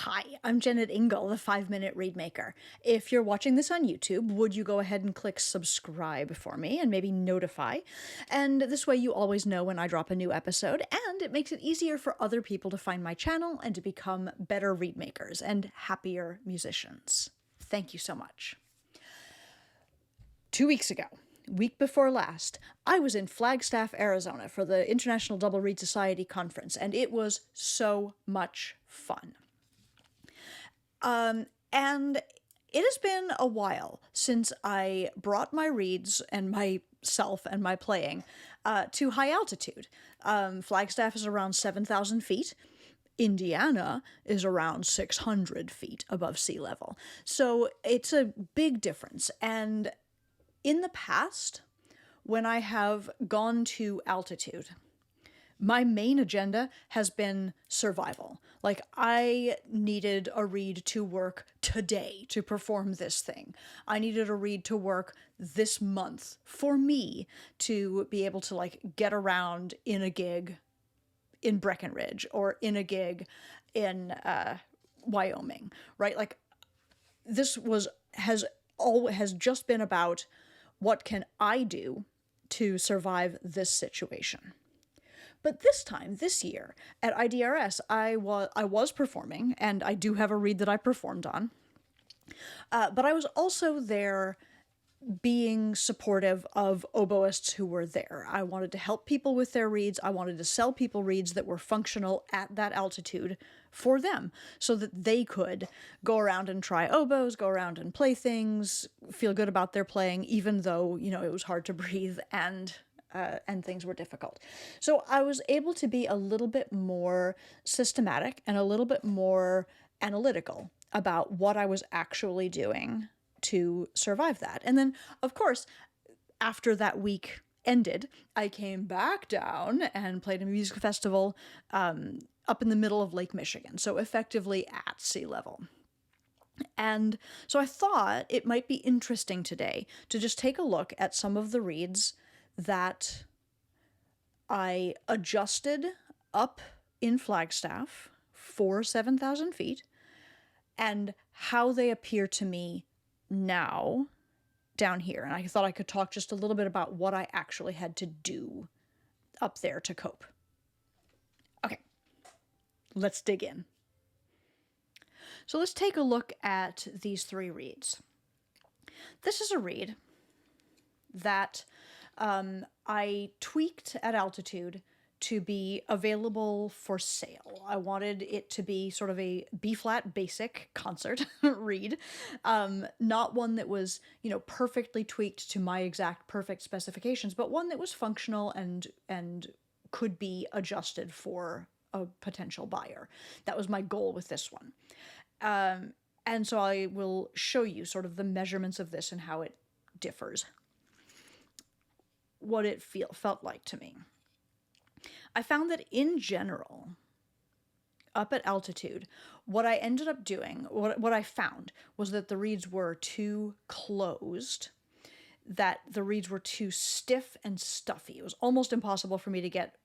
Hi, I'm Jennet Ingle, the 5-Minute Reedmaker. If you're watching this on YouTube, would you go ahead and click subscribe for me and maybe notify? And this way you always know when I drop a new episode, and it makes it easier for other people to find my channel and to become better Reedmakers and happier musicians. Thank you so much. 2 weeks ago, week before last, I was in Flagstaff, Arizona for the International Double Reed Society Conference, and it was so much fun. And it has been a while since I brought my reeds and myself and my playing to high altitude. Flagstaff is around 7,000 feet. Indiana is around 600 feet above sea level. So it's a big difference. And in the past, when I have gone to altitude, my main agenda has been survival. Like, I needed a reed to work today to perform this thing. I needed a reed to work this month for me to be able to, like, get around in a gig in Breckenridge or in a gig in Wyoming, right? Like, this has just been about what can I do to survive this situation. But this year, at IDRS, I was performing, and I do have a reed that I performed on. But I was also there being supportive of oboists who were there. I wanted to help people with their reeds. I wanted to sell people reeds that were functional at that altitude for them, so that they could go around and try oboes, go around and play things, feel good about their playing, even though, it was hard to breathe and things were difficult. So I was able to be a little bit more systematic and a little bit more analytical about what I was actually doing to survive that. And then, of course, after that week ended, I came back down and played a music festival up in the middle of Lake Michigan, so effectively at sea level. And so I thought it might be interesting today to just take a look at some of the reeds that I adjusted up in Flagstaff for 7,000 feet and how they appear to me now down here. And I thought I could talk just a little bit about what I actually had to do up there to cope. Okay, let's dig in. So let's take a look at these three reeds. This is a reed that I tweaked at altitude to be available for sale. I wanted it to be sort of a B-flat basic concert reed, not one that was, perfectly tweaked to my exact perfect specifications, but one that was functional and could be adjusted for a potential buyer. That was my goal with this one. And so I will show you sort of the measurements of this and how it differs, what it felt like to me. I found that in general, up at altitude, what I ended up doing, what I found was that the reeds were too closed, that the reeds were too stiff and stuffy. It was almost impossible for me to get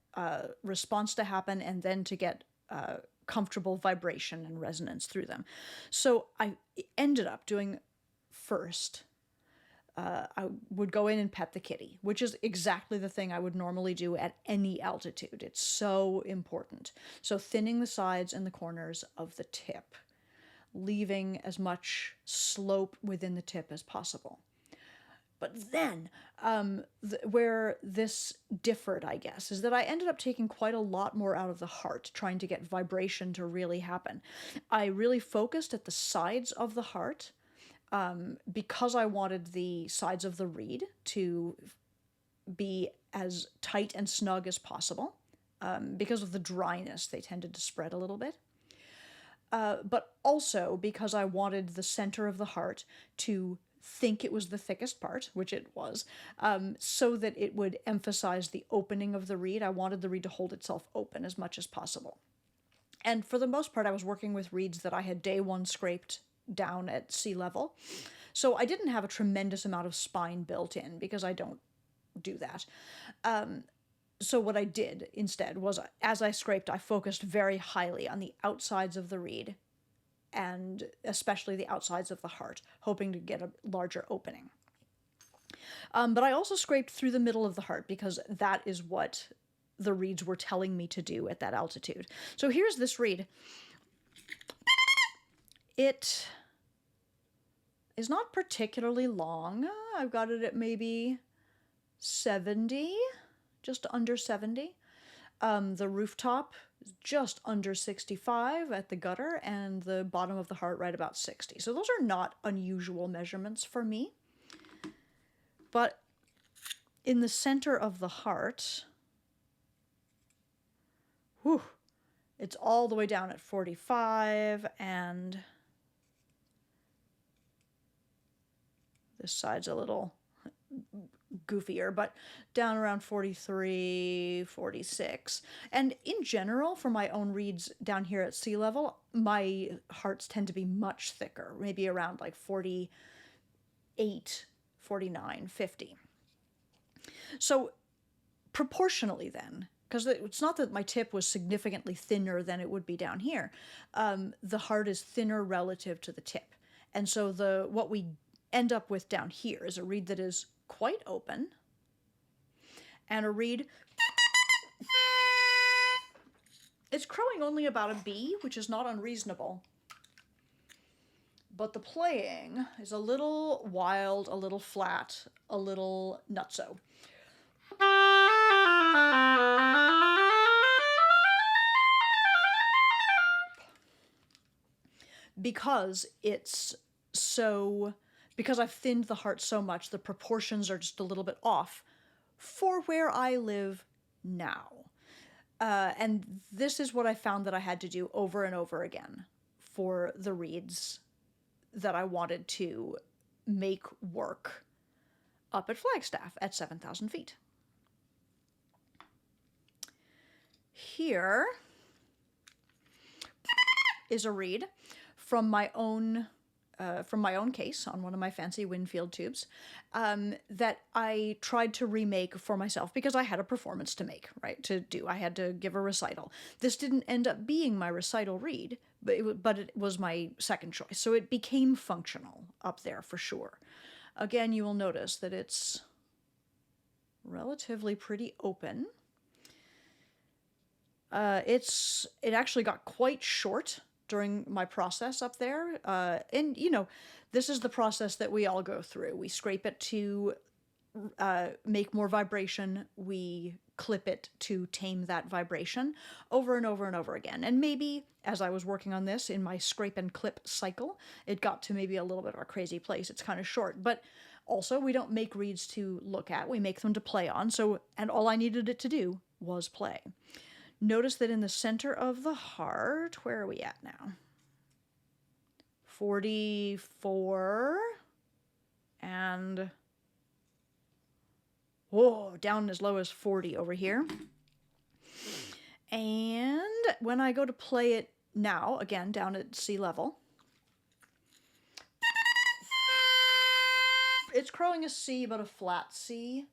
response to happen and then to get comfortable vibration and resonance through them. So I ended up doing first, I would go in and pet the kitty, which is exactly the thing I would normally do at any altitude. It's so important. So thinning the sides and the corners of the tip, leaving as much slope within the tip as possible. But then, where this differed, I guess, is that I ended up taking quite a lot more out of the heart, trying to get vibration to really happen. I really focused at the sides of the heart, because I wanted the sides of the reed to be as tight and snug as possible. Because of the dryness, they tended to spread a little bit. But also because I wanted the center of the heart to think it was the thickest part, which it was, so that it would emphasize the opening of the reed. I wanted the reed to hold itself open as much as possible. And for the most part, I was working with reeds that I had day one scraped down at sea level. So I didn't have a tremendous amount of spine built in because I don't do that. So what I did instead was, as I scraped, I focused very highly on the outsides of the reed and especially the outsides of the heart, hoping to get a larger opening. But I also scraped through the middle of the heart because that is what the reeds were telling me to do at that altitude. So here's this reed. It is not particularly long. I've got it at maybe 70, just under 70. The rooftop is just under 65 at the gutter, and the bottom of the heart right about 60. So those are not unusual measurements for me. But in the center of the heart, whew, it's all the way down at 45, and this side's a little goofier, but down around 43, 46. And in general, for my own reeds down here at sea level, my hearts tend to be much thicker, maybe around like 48, 49, 50. So proportionally then, because it's not that my tip was significantly thinner than it would be down here, the heart is thinner relative to the tip. And so what we end up with down here is a reed that is quite open, and a reed, it's crowing only about a B, which is not unreasonable. But the playing is a little wild, a little flat, a little nutso. Because I've thinned the heart so much, the proportions are just a little bit off for where I live now. And this is what I found that I had to do over and over again for the reeds that I wanted to make work up at Flagstaff at 7,000 feet. Here is a reed from my own case on one of my fancy Winfield tubes that I tried to remake for myself because I had a performance to make, right, to do. I had to give a recital. This didn't end up being my recital reed, but it was my second choice. So it became functional up there for sure. Again, you will notice that it's relatively pretty open. It actually got quite short during my process up there. And, this is the process that we all go through. We scrape it to make more vibration. We clip it to tame that vibration over and over and over again. And maybe as I was working on this in my scrape and clip cycle, it got to maybe a little bit of a crazy place. It's kind of short, but also we don't make reeds to look at. We make them to play on. And all I needed it to do was play. Notice that in the center of the heart, where are we at now? 44, and whoa, down as low as 40 over here. And when I go to play it now, again, down at sea level, it's crowing a C, but a flat C.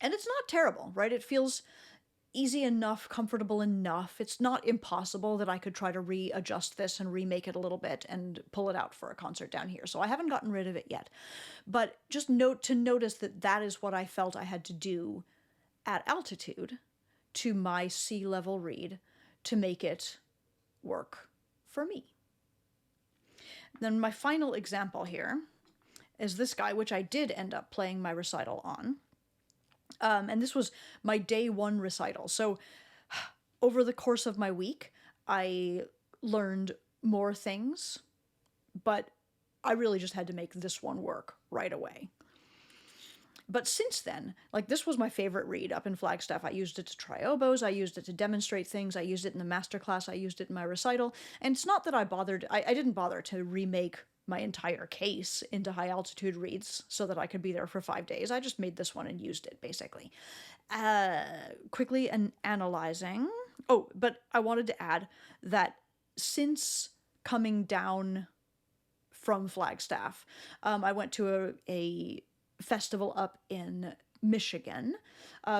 And it's not terrible, right? It feels easy enough, comfortable enough. It's not impossible that I could try to readjust this and remake it a little bit and pull it out for a concert down here. So I haven't gotten rid of it yet. But just notice that that is what I felt I had to do at altitude to my sea level reed to make it work for me. Then my final example here is this guy, which I did end up playing my recital on. And this was my day one recital. So over the course of my week, I learned more things, but I really just had to make this one work right away. But since then, this was my favorite reed up in Flagstaff. I used it to try oboes. I used it to demonstrate things. I used it in the masterclass. I used it in my recital. And it's not that I didn't bother to remake my entire case into high altitude reeds so that I could be there for 5 days. I just made this one and used it, basically. Quickly analyzing. Oh, but I wanted to add that since coming down from Flagstaff, I went to a festival up in Michigan,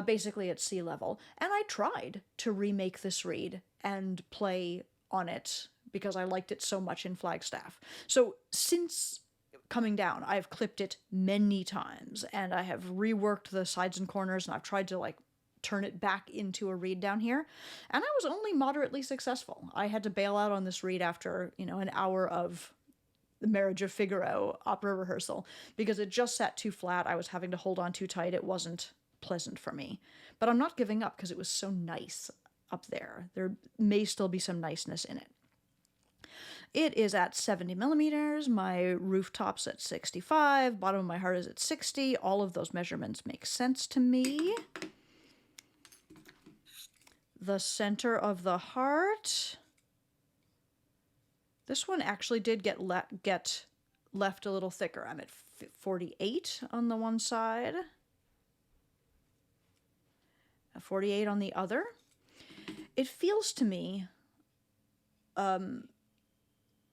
basically at sea level, and I tried to remake this reed and play on it because I liked it so much in Flagstaff. So since coming down, I've clipped it many times, and I have reworked the sides and corners, and I've tried to like turn it back into a reed down here, and I was only moderately successful. I had to bail out on this reed after, an hour of the Marriage of Figaro opera rehearsal because it just sat too flat. I was having to hold on too tight. It wasn't pleasant for me. But I'm not giving up because it was so nice up there. There may still be some niceness in it. It is at 70 millimeters. My rooftop's at 65. Bottom of my heart is at 60. All of those measurements make sense to me. The center of the heart. This one actually did get left a little thicker. I'm at 48 on the one side, 48 on the other. It feels to me,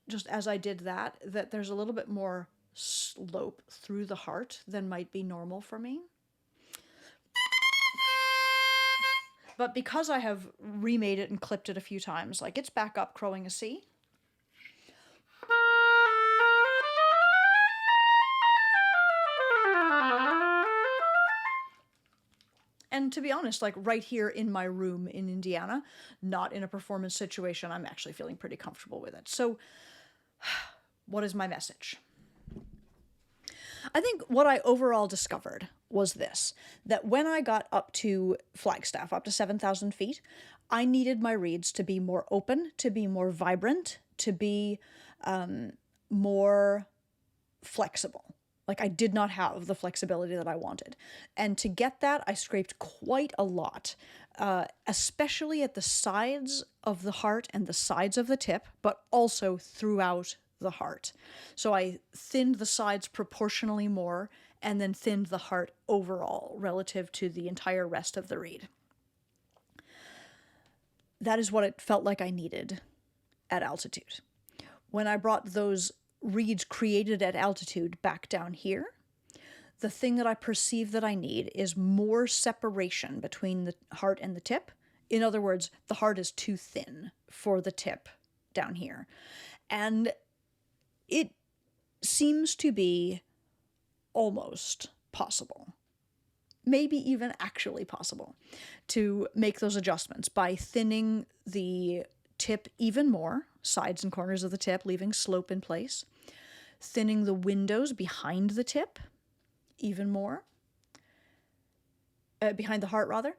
just as I did that there's a little bit more slope through the heart than might be normal for me. But because I have remade it and clipped it a few times, like it's back up crowing a C. And to be honest, like right here in my room in Indiana, not in a performance situation, I'm actually feeling pretty comfortable with it. So what is my message? I think what I overall discovered was this, that when I got up to Flagstaff, up to 7,000 feet, I needed my reeds to be more open, to be more vibrant, to be more flexible. Like I did not have the flexibility that I wanted. And to get that, I scraped quite a lot, especially at the sides of the heart and the sides of the tip, but also throughout the heart. So I thinned the sides proportionally more and then thinned the heart overall relative to the entire rest of the reed. That is what it felt like I needed at altitude. When I brought those reeds created at altitude back down here, the thing that I perceive that I need is more separation between the heart and the tip. In other words, the heart is too thin for the tip down here. And it seems to be almost possible, maybe even actually possible, to make those adjustments by thinning the tip even more, sides and corners of the tip, leaving slope in place, thinning the windows behind the tip even more, behind the heart rather,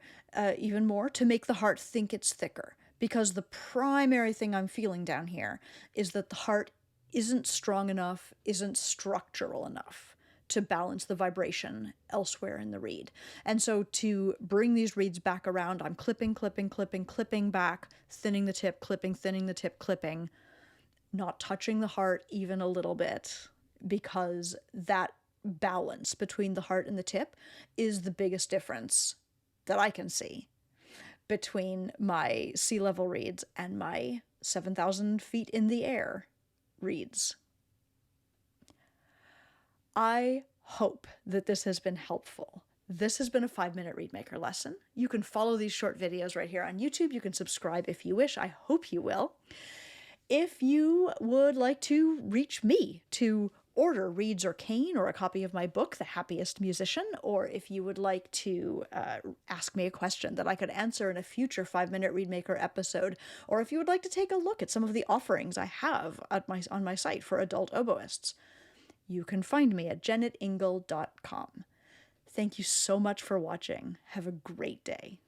even more, to make the heart think it's thicker. Because the primary thing I'm feeling down here is that the heart isn't strong enough, isn't structural enough to balance the vibration elsewhere in the reed. And so to bring these reeds back around, I'm clipping back, thinning the tip, clipping, thinning the tip, clipping, not touching the heart even a little bit, because that balance between the heart and the tip is the biggest difference that I can see between my sea level reeds and my 7,000 feet in the air reeds. I hope that this has been helpful. This has been a 5-minute Reedmaker lesson. You can follow these short videos right here on YouTube. You can subscribe if you wish. I hope you will. If you would like to reach me to order reeds or cane or a copy of my book, The Happiest Musician, or if you would like to ask me a question that I could answer in a future 5-minute Reedmaker episode, or if you would like to take a look at some of the offerings I have on my site for adult oboists, you can find me at jennetingle.com. Thank you so much for watching. Have a great day.